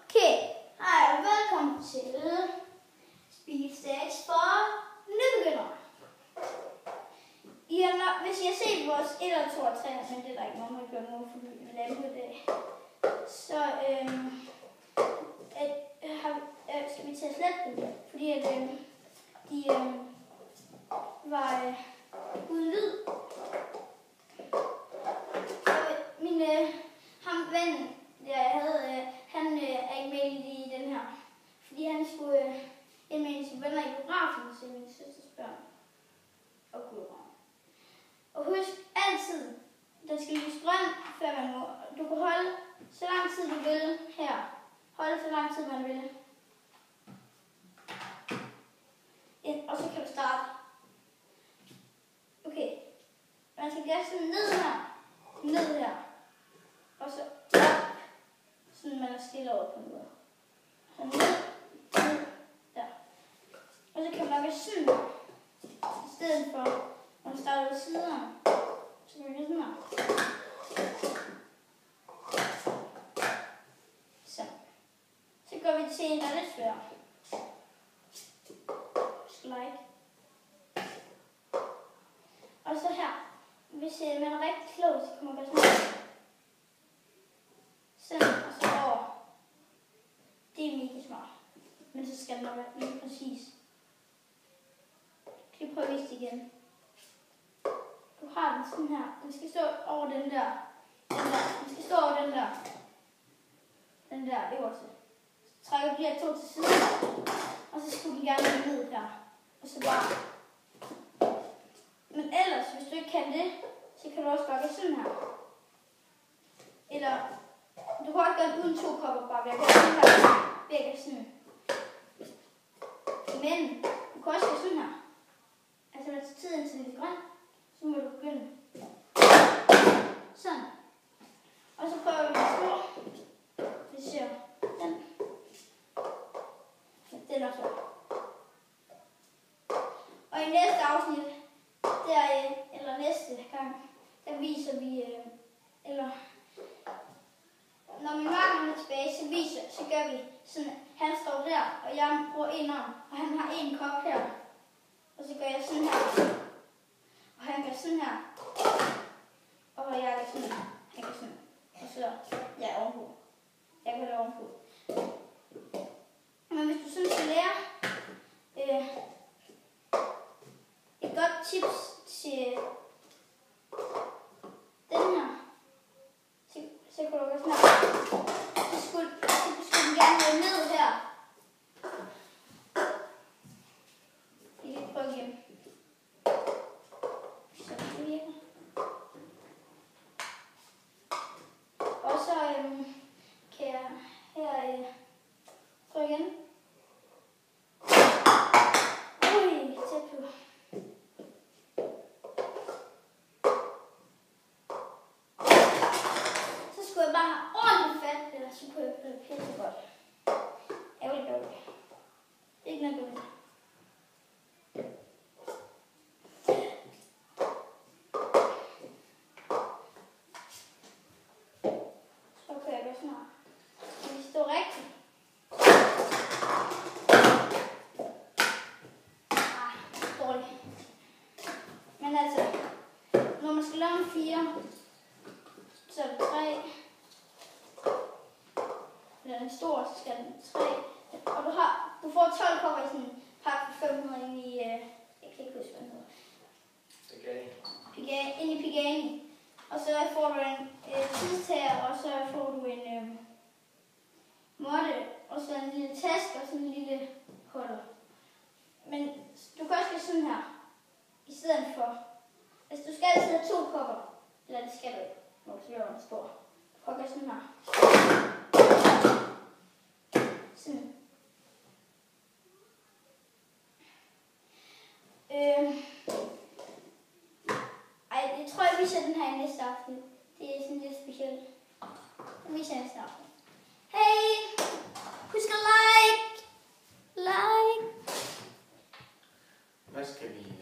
Okay, hej og velkommen til Speed Stage for nybegyndere. Hvis I har set vores 1 og 2 og 3, men det er der ikke nogen, der gør noget, fordi vi laver i dag. Så skal vi til at slette dem, fordi at, de var uden lyd. Ham vennen, der jeg havde, han er ikke med i den her, fordi han skulle indmelde sine venner i biografen til min søsters børn og guldrøm. Og husk altid, der skal lyse grøn, før man må. Du kan holde så lang tid du vil her. Hold så lang tid man vil. Og så kan du starte. Okay. Man skal gøre sådan ned her. Ned her. Og så op. Sådan man er stille over på noget. Så ned. Der. Og så kan man gøre sådan her. I stedet for, at man starter ved siderne. Så kan man gøre sådan her. Sådan. Så går vi til en, der er lidt svær. Slide. Og så her. Hvis man er rigtig klog, så kan man gøre sådan her. Sådan, og så over. Det er mega smart. Men så skal den være lige præcis. Kan jeg prøve at vise det igen? Du har den sådan her. Den skal stå over den der. Den skal stå over den der. Den der øverste. Så trækker du de her 2 til siden. Og så skulle den gerne ned her. Og så bare. Men ellers, hvis du ikke kan det, så kan du også bare gøre sådan her. Eller du kan også gøre det uden 2 kopper, bare ved at gøre sådan her. Ved at gøre sådan. Men du kan også gøre sådan her. Altså når tiden til lidt grøn, så må du begynde. Sådan. Og så prøver vi at slå. Vi ser den. Den er så. Og i næste afsnit, eller næste gang, der viser vi, eller når min marker er tilbage, så gør vi sådan, han står der, og jeg bruger en arm, og han har en kop her. Og så gør jeg sådan her, og han gør sådan her, og jeg gør sådan her, han gør sådan, og så jeg er ovenpå. Jeg gør det ovenpå. Men hvis du sådan skal lære et godt tips til den her, så kan du gøre sådan her. Så skulle den gerne være ned her. Vi kan prøve igen. Så det virker. Og så kan jeg her prøve igen. Ui, tæt på. Så skulle jeg bare have ordentligt fat, eller så kunne jeg blive pisse godt. Ærgerligt. Det er ikke noget godt. Så kan jeg gøre sådan her. Skal vi stå rigtigt? Dårligt. Men altså, når man skal lave en 4, så er det 3. Eller en stor, så skal den 3. Og du får 12 kopper i sådan en pakke på 500 ind i, jeg kan ikke huske, hvad den hedder. Ind i Pagani. Og så får du en tidstager, og så får du en måtte, og så en lille taske og sådan en lille holder. Men du kan også gøre sådan her, i stedet for. Altså du skal altid have 2 kopper, eller det skal du ikke, når du laver en stor. Prøv at gøre sådan her. Sådan. Jeg tror, jeg viser den her i næste afsnit. Det er sådan lidt specielt. Jeg viser næste afsnit. Hey! Husk at like! Hvad skal vi